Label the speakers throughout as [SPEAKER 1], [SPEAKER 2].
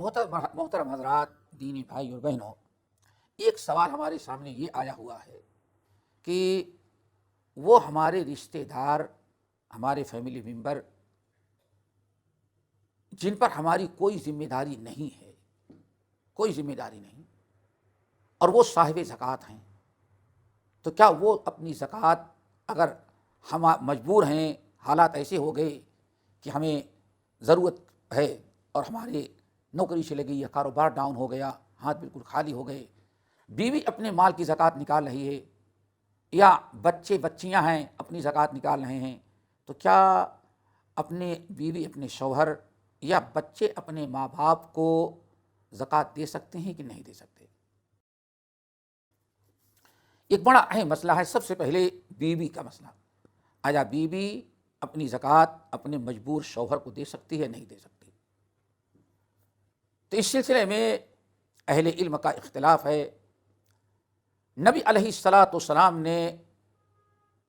[SPEAKER 1] محترم حضرات، دینی بھائی اور بہنوں، ایک سوال ہمارے سامنے یہ آیا ہوا ہے کہ وہ ہمارے رشتہ دار، ہمارے فیملی ممبر جن پر ہماری کوئی ذمہ داری نہیں ہے، کوئی ذمہ داری نہیں، اور وہ صاحب زکوٰۃ ہیں، تو کیا وہ اپنی زکوٰۃ، اگر ہم مجبور ہیں، حالات ایسے ہو گئے کہ ہمیں ضرورت ہے اور ہمارے نوکری چلے گئی یا کاروبار ڈاؤن ہو گیا، ہاتھ بالکل خالی ہو گئے، بیوی اپنے مال کی زکوٰۃ نکال رہی ہے یا بچے بچیاں ہیں اپنی زکوٰۃ نکال رہے ہیں، تو کیا اپنے بیوی، اپنے شوہر یا بچے اپنے ماں باپ کو زکوٰۃ دے سکتے ہیں کہ نہیں دے سکتے؟ ایک بڑا اہم مسئلہ ہے۔ سب سے پہلے بیوی کا مسئلہ، آیا بیوی اپنی زکوٰۃ اپنے مجبور شوہر کو دے سکتی ہے نہیں دے سکتی؟ تو اس سلسلے میں اہل علم کا اختلاف ہے۔ نبی علیہ الصلاۃ والسلام نے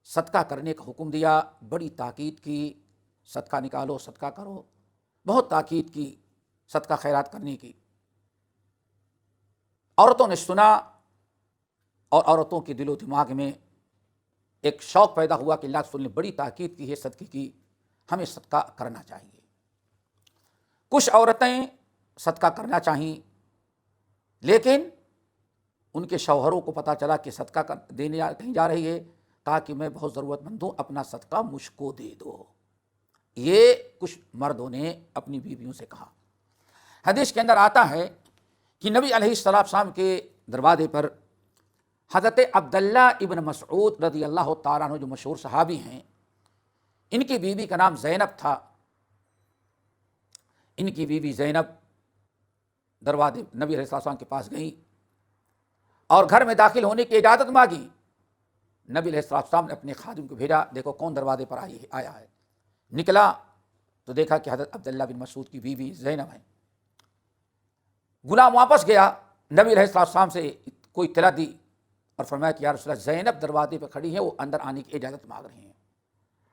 [SPEAKER 1] صدقہ کرنے کا حکم دیا، بڑی تاکید کی، صدقہ نکالو، صدقہ کرو، بہت تاکید کی صدقہ خیرات کرنے کی۔ عورتوں نے سنا اور عورتوں کے دل و دماغ میں ایک شوق پیدا ہوا کہ اللہ کے رسول نے بڑی تاکید کی ہے صدقے کی، ہمیں صدقہ کرنا چاہیے۔ کچھ عورتیں صدقہ کرنا چاہیں، لیکن ان کے شوہروں کو پتہ چلا کہ صدقہ دینے کہیں جا رہی ہے، کہا کہ میں بہت ضرورت مند ہوں، اپنا صدقہ مجھ کو دے دو۔ یہ کچھ مردوں نے اپنی بیویوں سے کہا۔ حدیث کے اندر آتا ہے کہ نبی علیہ السلام کے دروازے پر حضرت عبداللہ ابن مسعود رضی اللہ تعالیٰ عنہ، جو مشہور صحابی ہیں، ان کی بیوی کا نام زینب تھا۔ ان کی بیوی زینب دروازے نبی علیہ السلام کے پاس گئیں اور گھر میں داخل ہونے کی اجازت مانگی۔ نبی علیہ السلام نے اپنے خادم کو بھیجا، دیکھو کون دروازے پر آیا ہے۔ نکلا تو دیکھا کہ حضرت عبداللہ بن مسعود کی بیوی زینب ہے۔ غلام واپس گیا، نبی علیہ السلام سے کوئی اطلاع دی اور فرمایا کہ یا رسول اللہ، زینب دروازے پہ کھڑی ہیں، وہ اندر آنے کی اجازت مانگ رہی ہیں۔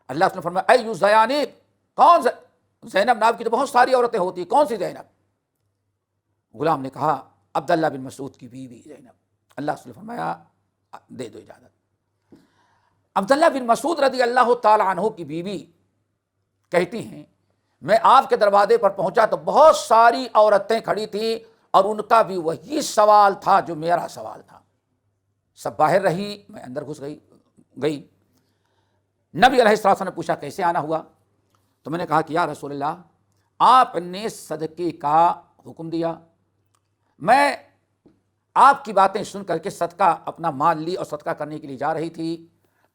[SPEAKER 1] اللہ نے فرمایا ایو زینب، کون زینب؟ نام کی تو بہت ساری عورتیں ہوتی، کون سی زینب؟ غلام نے کہا عبداللہ بن مسعود کی بیوی زینب۔ اللہ نے فرمایا دے دو اجازت۔ عبداللہ بن مسعود رضی اللہ تعالی عنہ کی بیوی کہتی ہیں، میں آپ کے دروازے پر پہنچا تو بہت ساری عورتیں کھڑی تھیں اور ان کا بھی وہی سوال تھا جو میرا سوال تھا۔ سب باہر رہی، میں اندر گھس گئی۔ نبی علیہ السلام نے پوچھا کیسے آنا ہوا؟ تو میں نے کہا کہ یا رسول اللہ، آپ نے صدقے کا حکم دیا، میں آپ کی باتیں سن کر کے صدقہ اپنا مال لی اور صدقہ کرنے کے لیے جا رہی تھی۔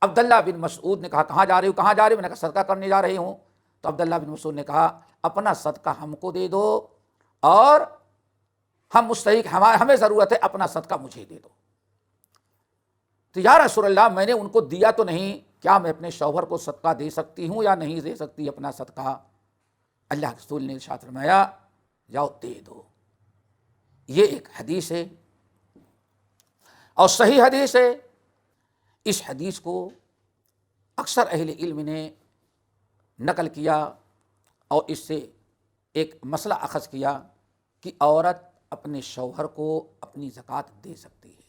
[SPEAKER 1] عبداللہ بن مسعود نے کہا کہاں جا رہی ہو؟ کہاں جا رہی ہو؟ میں نے کہا صدقہ کرنے جا رہی ہوں۔ تو عبداللہ بن مسعود نے کہا اپنا صدقہ ہم کو دے دو اور ہم مستحق، ہمیں ضرورت ہے، اپنا صدقہ مجھے دے دو۔ تو یا رسول اللہ، میں نے ان کو دیا تو نہیں، کیا میں اپنے شوہر کو صدقہ دے سکتی ہوں یا نہیں دے سکتی اپنا صدقہ؟ اللہ کے رسول نے ارشاد فرمایا جاؤ دے دو۔ یہ ایک حدیث ہے اور صحیح حدیث ہے۔ اس حدیث کو اکثر اہل علم نے نقل کیا اور اس سے ایک مسئلہ اخذ کیا کہ عورت اپنے شوہر کو اپنی زکوٰۃ دے سکتی ہے۔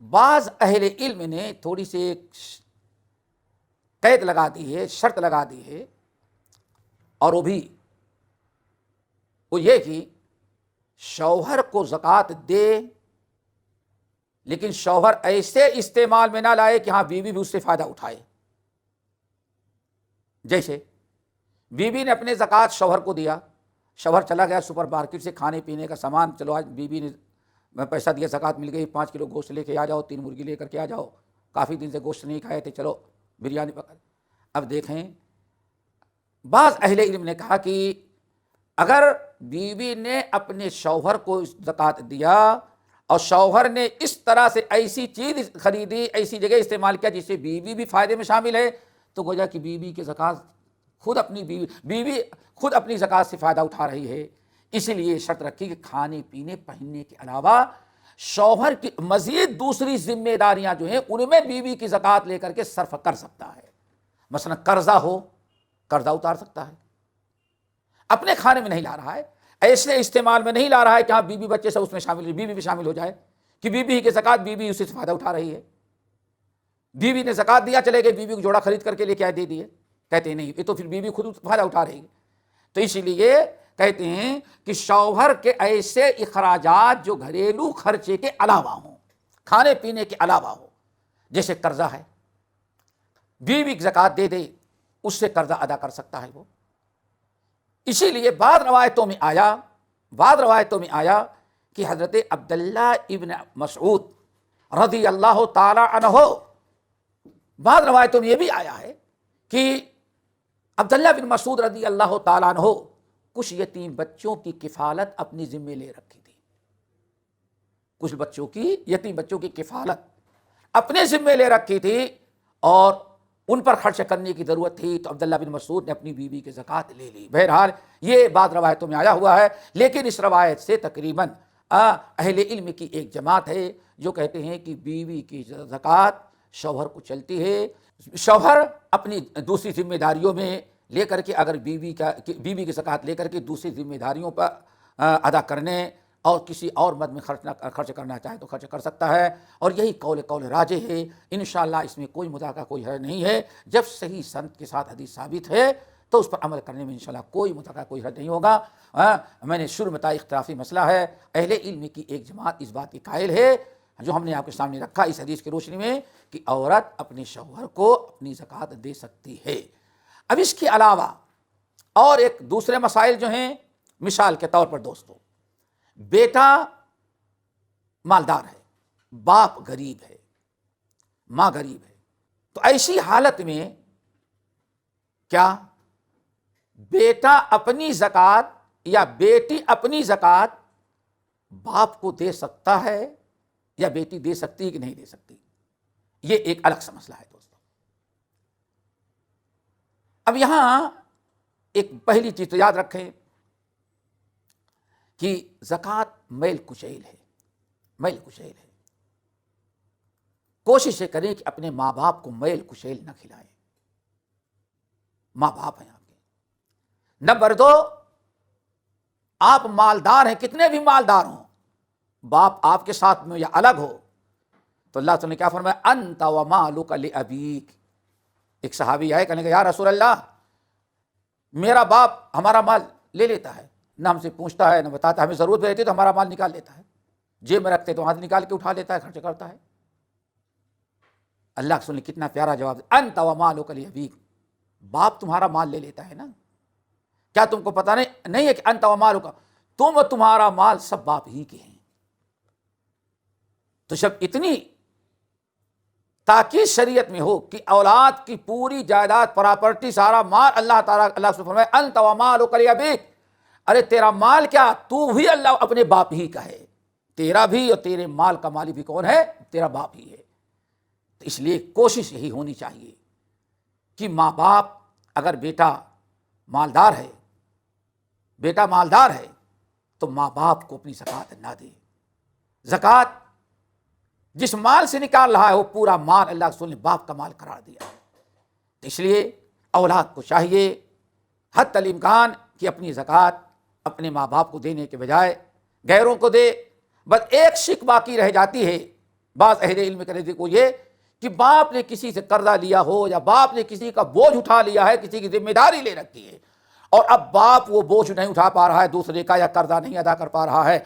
[SPEAKER 1] بعض اہل علم نے تھوڑی سی ایک قید لگا دی ہے، شرط لگا دی ہے، اور وہ یہ کہ شوہر کو زکوٰۃ دے، لیکن شوہر ایسے استعمال میں نہ لائے کہ ہاں بیوی بھی اس سے فائدہ اٹھائے۔ جیسے بیوی نے اپنے زکوٰۃ شوہر کو دیا، شوہر چلا گیا سپر مارکیٹ سے کھانے پینے کا سامان، چلو آج بیوی نے پیسہ دیا، زکوٰۃ مل گئی، 5 کلو گوشت لے کے آ جاؤ، 3 مرغی لے کر کے آ جاؤ، کافی دن سے گوشت نہیں کھائے تھے، چلو بریانی پکا۔ اب دیکھیں، بعض اہل علم نے کہا کہ اگر بیوی نے اپنے شوہر کو زکوٰۃ دیا اور شوہر نے اس طرح سے ایسی چیز خریدی، ایسی جگہ استعمال کیا جس سے بیوی بھی فائدے میں شامل ہے، تو گویا کہ بیوی کی زکوٰۃ بیوی خود اپنی زکوٰۃ سے فائدہ اٹھا رہی ہے۔ اسی لیے شرط رکھی کہ کھانے پینے پہننے کے علاوہ شوہر کی مزید دوسری ذمہ داریاں جو ہیں ان میں بیوی کی زکوٰۃ لے کر کے صرف کر سکتا ہے۔ مثلا قرضہ ہو، قرضہ اتار سکتا ہے، اپنے کھانے میں نہیں لا رہا ہے، ایسے استعمال میں نہیں لا رہا ہے کہ ہاں بیوی بچے سب اس میں شامل، بیوی بھی شامل ہو جائے کہ بیوی کی زکوٰۃ بیوی اسی سے فائدہ اٹھا رہی ہے، بیوی نے زکوٰۃ دیا چلے گئے بیوی کو جوڑا خرید کر کے لے کے آئے دے دیے، کہتے ہیں نہیں یہ تو پھر بیوی خود فائدہ اٹھا رہی ہے۔ تو اسی لیے کہتے ہیں کہ شوہر کے ایسے اخراجات جو گھریلو خرچے کے علاوہ ہوں، کھانے پینے کے علاوہ ہو، جیسے قرضہ ہے، بیوی کی زکوٰۃ دے دے اس سے قرضہ ادا کر سکتا ہے وہ۔ اسی لیے بعض روایتوں میں آیا کہ حضرت عبداللہ ابن مسعود رضی اللہ تعالی عنہ، بعض روایتوں میں یہ بھی آیا ہے کہ عبداللہ بن مسعود رضی اللہ تعالیٰ عنہ کچھ یتیم بچوں کی کفالت اپنی ذمہ لے رکھی تھی، کچھ یتیم بچوں کی کفالت اپنے ذمہ لے رکھی تھی اور ان پر خرچ کرنے کی ضرورت تھی، تو عبداللہ بن مسعود نے اپنی بیوی کی زکوٰۃ لے لی۔ بہرحال یہ بعض روایتوں میں آیا ہوا ہے، لیکن اس روایت سے تقریباً اہل علم کی ایک جماعت ہے جو کہتے ہیں کہ بیوی کی زکوٰۃ شوہر کو چلتی ہے، شوہر اپنی دوسری ذمہ داریوں میں لے کر کے اگر بیوی کی زکوٰۃ لے کر کے دوسری ذمہ داریوں پر ادا کرنے اور کسی اور مد میں خرچ کرنا چاہے تو خرچ کر سکتا ہے، اور یہی قول راجح ہے۔ انشاءاللہ اس میں کوئی مذاکرہ کوئی حرج نہیں ہے، جب صحیح سند کے ساتھ حدیث ثابت ہے تو اس پر عمل کرنے میں انشاءاللہ کوئی مذاکرہ کوئی حرج نہیں ہوگا۔ میں نے شروع میں بتایا اختلافی مسئلہ ہے، اہل علم کی ایک جماعت اس بات کی قائل ہے جو ہم نے آپ کے سامنے رکھا اس حدیث کی روشنی میں کہ عورت اپنے شوہر کو اپنی زکوٰۃ دے سکتی ہے۔ اب اس کے علاوہ اور ایک دوسرے مسائل جو ہیں، مثال کے طور پر دوستو، بیٹا مالدار ہے، باپ غریب ہے، ماں غریب ہے، تو ایسی حالت میں کیا بیٹا اپنی زکوٰۃ یا بیٹی اپنی زکوٰۃ باپ کو دے سکتا ہے یا بیٹی دے سکتی ہے کہ نہیں دے سکتی؟ یہ ایک الگ سا مسئلہ ہے دوستو۔ اب یہاں ایک پہلی چیز تو یاد رکھیں کہ زکوٰۃ میل کچیل ہے، کوشش کریں کہ اپنے ماں باپ کو میل کچیل نہ کھلائیں، ماں باپ ہیں آپ کے۔ نمبر 2، آپ مالدار ہیں، کتنے بھی مالدار ہوں، باپ آپ کے ساتھ میں یا الگ ہو تو اللہ تعالیٰ نے کیا فرمایا، انت ومالک لابیک۔ ایک صحابی آئے کہنے کہ یا رسول اللہ، میرا باپ ہمارا مال لے لیتا ہے، نہ ہم سے پوچھتا ہے نہ بتاتا، ہمیں ضرورت رہتی ہے تو ہمارا مال نکال لیتا ہے، جیب میں رکھتے تو ہاتھ نکال کے اٹھا لیتا ہے، خرچ کرتا ہے۔ اللہ کے رسول نے کتنا پیارا جواب دیا، انت ومالک لابیک، باپ تمہارا مال لے لیتا ہے نا، کیا تم کو پتہ نہیں ہے کہ انت ومالک، تم و تمہارا مال سب باپ ہی کے ہیں۔ تو جب اتنی تاکید شریعت میں ہو کہ اولاد کی پوری جائیداد پراپرٹی سارا مال اللہ تعالیٰ سے فرمایا انت ومالک لابیک، ارے تیرا مال کیا، تو بھی اللہ اپنے باپ ہی کا ہے، تیرا بھی اور تیرے مال کا مالک بھی کون ہے، تیرا باپ ہی ہے۔ تو اس لیے کوشش یہی ہونی چاہیے کہ ماں باپ، اگر بیٹا مالدار ہے تو ماں باپ کو اپنی زکوٰۃ نہ دے۔ زکوٰۃ جس مال سے نکال رہا ہے وہ پورا مال اللہ کے رسول نے باپ کا مال قرار دیا ہے۔ تو اس لیے اولاد کو چاہیے حتی الامکان کہ اپنی زکوٰۃ اپنے ماں باپ کو دینے کے بجائے غیروں کو دے۔ بس ایک شک باقی رہ جاتی ہے بعض اہل علم کے نزدیک، وہ یہ کہ باپ نے کسی سے قرضہ لیا ہو یا باپ نے کسی کا بوجھ اٹھا لیا ہے، کسی کی ذمہ داری لے رکھی ہے اور اب باپ وہ بوجھ نہیں اٹھا پا رہا ہے دوسرے کا، یا قرضہ نہیں ادا کر پا رہا ہے،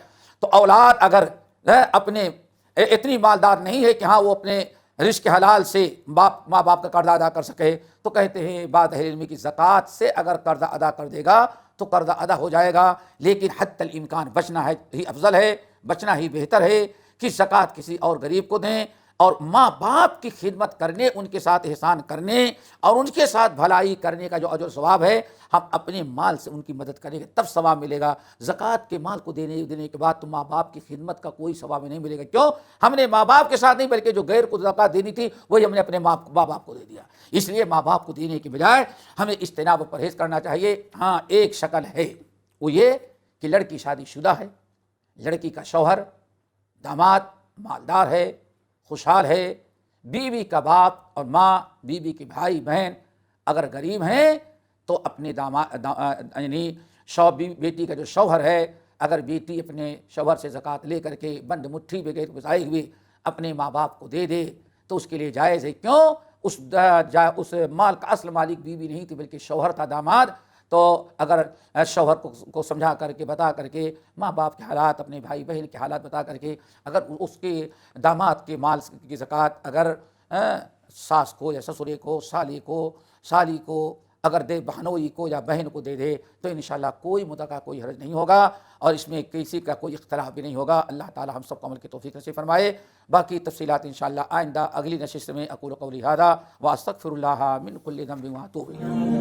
[SPEAKER 1] تو اولاد اگر اپنے اتنی مالدار نہیں ہے کہ ہاں وہ اپنے رزق حلال سے ماں باپ کا قرضہ ادا کر سکے، تو کہتے ہیں بعض اہل علم کی زکوٰۃ سے اگر قرضہ ادا کر دے گا تو قرضہ ادا ہو جائے گا، لیکن حتی الامکان بچنا ہی افضل ہے، بچنا ہی بہتر ہے کہ زکوٰۃ کسی اور غریب کو دیں، اور ماں باپ کی خدمت کرنے، ان کے ساتھ احسان کرنے اور ان کے ساتھ بھلائی کرنے کا جو اجر و ثواب ہے، ہم اپنے مال سے ان کی مدد کریں گے تب ثواب ملے گا۔ زکوٰۃ کے مال کو دینے کے بعد تو ماں باپ کی خدمت کا کوئی ثواب نہیں ملے گا، کیوں؟ ہم نے ماں باپ کے ساتھ نہیں بلکہ جو غیر کو زکوٰۃ دینی تھی وہی ہم نے اپنے ماں باپ کو دے دیا۔ اس لیے ماں باپ کو دینے کے بجائے ہمیں اجتناب و پرہیز کرنا چاہیے۔ ہاں ایک شکل ہے، وہ یہ کہ لڑکی شادی شدہ ہے، لڑکی کا شوہر داماد مالدار ہے، خوشحال ہے، بیوی کا باپ اور ماں، بیوی کے بھائی بہن اگر غریب ہیں تو اپنے یعنی بیٹی کا جو شوہر ہے، اگر بیٹی اپنے شوہر سے زکوٰۃ لے کر کے بند مٹھی بغیر گزائے ہوئے اپنے ماں باپ کو دے دے تو اس کے لیے جائز ہے۔ کیوں؟ اس مال کا اصل مالک بیوی نہیں تھی بلکہ شوہر تھا، داماد۔ تو اگر شوہر کو سمجھا کر کے، بتا کر کے، ماں باپ کے حالات، اپنے بھائی بہن کے حالات بتا کر کے، اگر اس کے داماد کے مال کی زکوٰۃ اگر ساس کو یا سسرے کو، سالی کو اگر دے، بہنوئی کو یا بہن کو دے دے تو انشاءاللہ کوئی متقع، کوئی حرج نہیں ہوگا، اور اس میں کسی کا کوئی اختلاف بھی نہیں ہوگا۔ اللہ تعالی ہم سب کو عمل کی توفیق نصیب فرمائے۔ باقی تفصیلات انشاءاللہ آئندہ اگلی نشست میں۔ اقول قولی ھذا واستغفر اللہ من کل ذنب واتوب الیہ۔